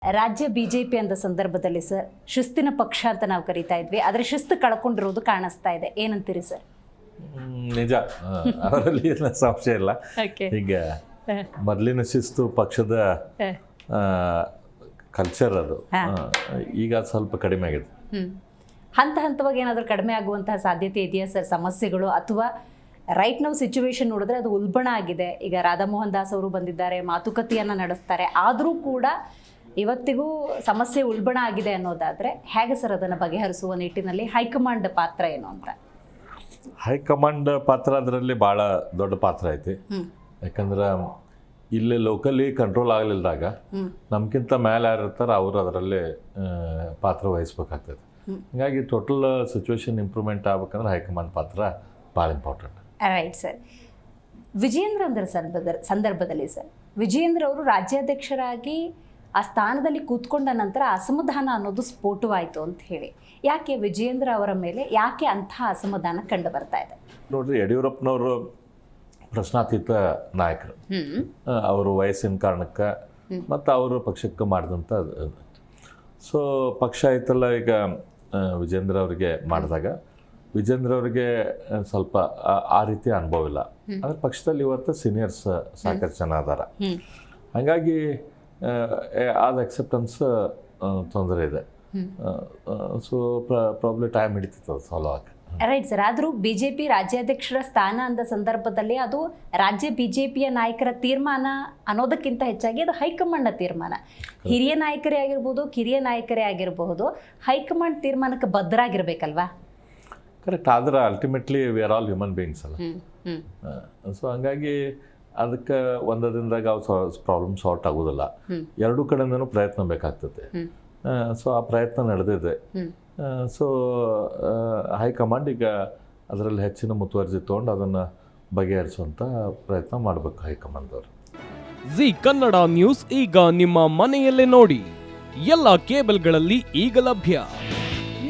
ರಾಜ್ಯ ಬಿಜೆಪಿ ಅಂದ ಸಂದರ್ಭದಲ್ಲಿ ಸರ್ ಶಿಸ್ತಿನ ಪಕ್ಷ ಅಂತ ನಾವು ಕರಿತಾ ಇದ್ವಿ, ಆದರೆ ಶಿಸ್ತು ಕಳ್ಕೊಂಡಿರೋದು ಕಾಣಿಸ್ತಾ ಇದೆ. ಏನಂತೀರಿ ಸರ್? ನಿಜ, ಅದರಲ್ಲಿ ಏನು ಸಂಶಯ ಇಲ್ಲ. ಈಗ ಮೊದಲಿನ ಶಿಸ್ತು ಪಕ್ಷದ ಕಲ್ಚರ್ ಅದು ಈಗ ಸ್ವಲ್ಪ ಕಡಿಮೆ ಆಗಿದೆ. ಹಂತ ಹಂತವಾಗಿ ಏನಾದರೂ ಕಡಿಮೆ ಆಗುವಂತಹ ಸಾಧ್ಯತೆ ಇದೆಯಾ ಸರ್ ಸಮಸ್ಯೆಗಳು? ಅಥವಾ ರೈಟ್ ನಾವು ಸಿಚುವೇಶನ್ ನೋಡಿದ್ರೆ ಅದು ಉಲ್ಬಣ ಆಗಿದೆ. ಈಗ ರಾಧಾಮೋಹನ್ ದಾಸ್ ಅವರು ಬಂದಿದ್ದಾರೆ, ಮಾತುಕತೆಯನ್ನು ನಡೆಸ್ತಾರೆ, ಆದರೂ ಕೂಡ ಇವತ್ತಿಗೂ ಸಮಸ್ಯೆ ಉಲ್ಬಣ ಆಗಿದೆ ಅನ್ನೋದಾದರೆ ಹೇಗೆ ಸರ್ ಅದನ್ನು ಬಗೆಹರಿಸುವ ನಿಟ್ಟಿನಲ್ಲಿ ಹೈಕಮಾಂಡ್ ಪಾತ್ರ ಏನು ಅಂತ? ಹೈಕಮಾಂಡ್ ಪಾತ್ರ ಅದರಲ್ಲಿ ಭಾಳ ದೊಡ್ಡ ಪಾತ್ರ ಐತಿ. ಯಾಕಂದ್ರೆ ಇಲ್ಲಿ ಲೋಕಲಿ ಕಂಟ್ರೋಲ್ ಆಗಲಿಲ್ದಾಗ ನಮ್ಗಿಂತ ಮೇಲೆ ಯಾರು ಇರ್ತಾರೆ ಅವರು ಅದರಲ್ಲಿ ಪಾತ್ರ ವಹಿಸ್ಬೇಕಾಗ್ತದೆ. ಹೀಗಾಗಿ ಟೋಟಲ್ ಸಿಚುವೇಶನ್ ಇಂಪ್ರೂವ್ಮೆಂಟ್ ಆಗ್ಬೇಕಂದ್ರೆ ಹೈಕಮಾಂಡ್ ಪಾತ್ರ ಭಾಳ ಇಂಪಾರ್ಟೆಂಟ್. Right sir. ವಿಜಯೇಂದ್ರ ಅಂದ್ರ ಸಂದರ್ಭದಲ್ಲಿ ಸರ್ ವಿಜಯೇಂದ್ರ ಅವರು ರಾಜ್ಯಾಧ್ಯಕ್ಷರಾಗಿ ಆ ಸ್ಥಾನದಲ್ಲಿ ಕೂತ್ಕೊಂಡ ನಂತರ ಅಸಮಾಧಾನ ಅನ್ನೋದು ಸ್ಫೋಟವಾಯಿತು ಅಂತ ಹೇಳಿ, ಯಾಕೆ ವಿಜಯೇಂದ್ರ ಅವರ ಮೇಲೆ ಯಾಕೆ ಅಂಥ ಅಸಮಾಧಾನ ಕಂಡು ಬರ್ತಾ ಇದೆ? ನೋಡ್ರಿ, ಯಡಿಯೂರಪ್ಪನವರು ಪ್ರಶ್ನಾತೀತ ನಾಯಕರು. ಅವರು ವಯಸ್ಸಿನ ಕಾರಣಕ್ಕೆ ಮತ್ತು ಅವರು ಪಕ್ಷಕ್ಕೆ ಮಾಡಿದಂಥ ಸೊ ಪಕ್ಷ ಐತಲ್ಲ, ಈಗ ವಿಜೇಂದ್ರ ಅವರಿಗೆ ಮಾಡಿದಾಗ ವಿಜೇಂದ್ರ ಅವರಿಗೆ ಸ್ವಲ್ಪ ಆ ರೀತಿ ಅನುಭವ ಇಲ್ಲ. ಆದರೆ ಪಕ್ಷದಲ್ಲಿ ಇವತ್ತು ಸೀನಿಯರ್ಸ್ ಸಾಕಷ್ಟು ಜನ ಅದಾರ. ಹಾಗಾಗಿ ಆದ ಅಕ್ಸೆಪ್ಟೆನ್ಸ್ ತೊಂದರೆ ಇದೆ. ಸೊ ಪ್ರಾಬ್ಲಿ ಟೈಮ್ ಹಿಡಿತದೆ ಸಾಲ್ವ್ ಆಗಿ. Right sir. ಆದರೂ ಬಿಜೆಪಿ ರಾಜ್ಯಾಧ್ಯಕ್ಷರ ಸ್ಥಾನ ಅಂದ ಸಂದರ್ಭದಲ್ಲಿ ಅದು ರಾಜ್ಯ ಬಿಜೆಪಿಯ ನಾಯಕರ ತೀರ್ಮಾನ ಅನ್ನೋದಕ್ಕಿಂತ ಹೆಚ್ಚಾಗಿ ಅದು ಹೈಕಮಾಂಡ್ನ ತೀರ್ಮಾನ. ಹಿರಿಯ ನಾಯಕರೇ ಆಗಿರ್ಬೋದು, ಕಿರಿಯ ನಾಯಕರೇ ಆಗಿರಬಹುದು, ಹೈಕಮಾಂಡ್ ತೀರ್ಮಾನಕ್ಕೆ ಬದ್ಧರಾಗಿರ್ಬೇಕಲ್ವಾ? ಕರೆಕ್ಟ್. ಆದ್ರೆ ultimately we are all human beings ಅಲ್ಲ. ಸೊ ಹಂಗಾಗಿ ಅದಕ್ಕೆ ಒಂದೇ ದಿನದಾಗ ಪ್ರಾಬ್ಲಮ್ ಸಾಲ್ವ್ ಆಗೋದಿಲ್ಲ. ಎರಡೂ ಕಡೆಯಿಂದನೂ ಪ್ರಯತ್ನ ಬೇಕಾಗ್ತದೆ. ಸೊ ಆ ಪ್ರಯತ್ನ ನಡೆದಿದೆ. ಸೊ ಹೈಕಮಾಂಡ್ ಈಗ ಅದರಲ್ಲಿ ಹೆಚ್ಚಿನ ಮುತುವರ್ಜಿ ತೊಗೊಂಡು ಅದನ್ನು ಬಗೆಹರಿಸುವಂಥ ಪ್ರಯತ್ನ ಮಾಡಬೇಕು ಹೈಕಮಾಂಡ್ ಅವರು. ಜಿ ಕನ್ನಡ ನ್ಯೂಸ್ ಈಗ ನಿಮ್ಮ ಮನೆಯಲ್ಲೇ ನೋಡಿ, ಎಲ್ಲ ಕೇಬಲ್ಗಳಲ್ಲಿ ಈಗ ಲಭ್ಯ.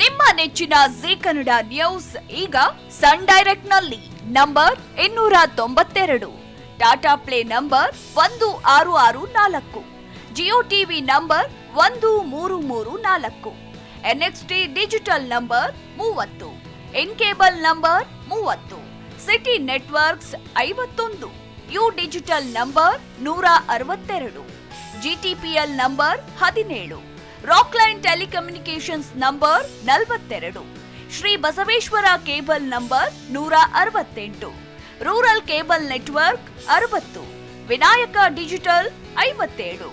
ನಿಮ್ಮ ನೆಚ್ಚಿನ ಜಿ ಕನ್ನಡ ನ್ಯೂಸ್ ಈಗ ಸನ್ ಡೈರೆಕ್ಟ್ ನಲ್ಲಿ number 292, Tata play number 1664, Jio TV number 1334, NXT digital number 30, in cable number 30, city networks 51, U digital number 162, GTPL number 17, Rockline telecommunications number 42, Shri Basaveshwara cable number 168, rural cable network 60, Vinayaka digital 57,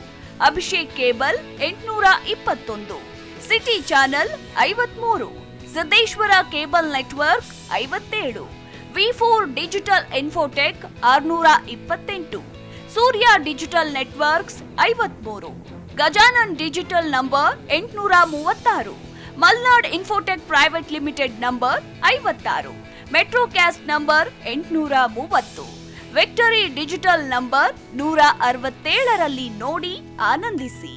Abhishek cable 821, city channel 53, Siddeshwara cable network 57, V4 digital Infotech 628, Surya digital networks 53, Gajanan digital number 836, Malnad Infotech private limited number 56, Metrocast number 830, Victory digital number 167ರಲ್ಲಿ ನೋಡಿ ಆನಂದಿಸಿ.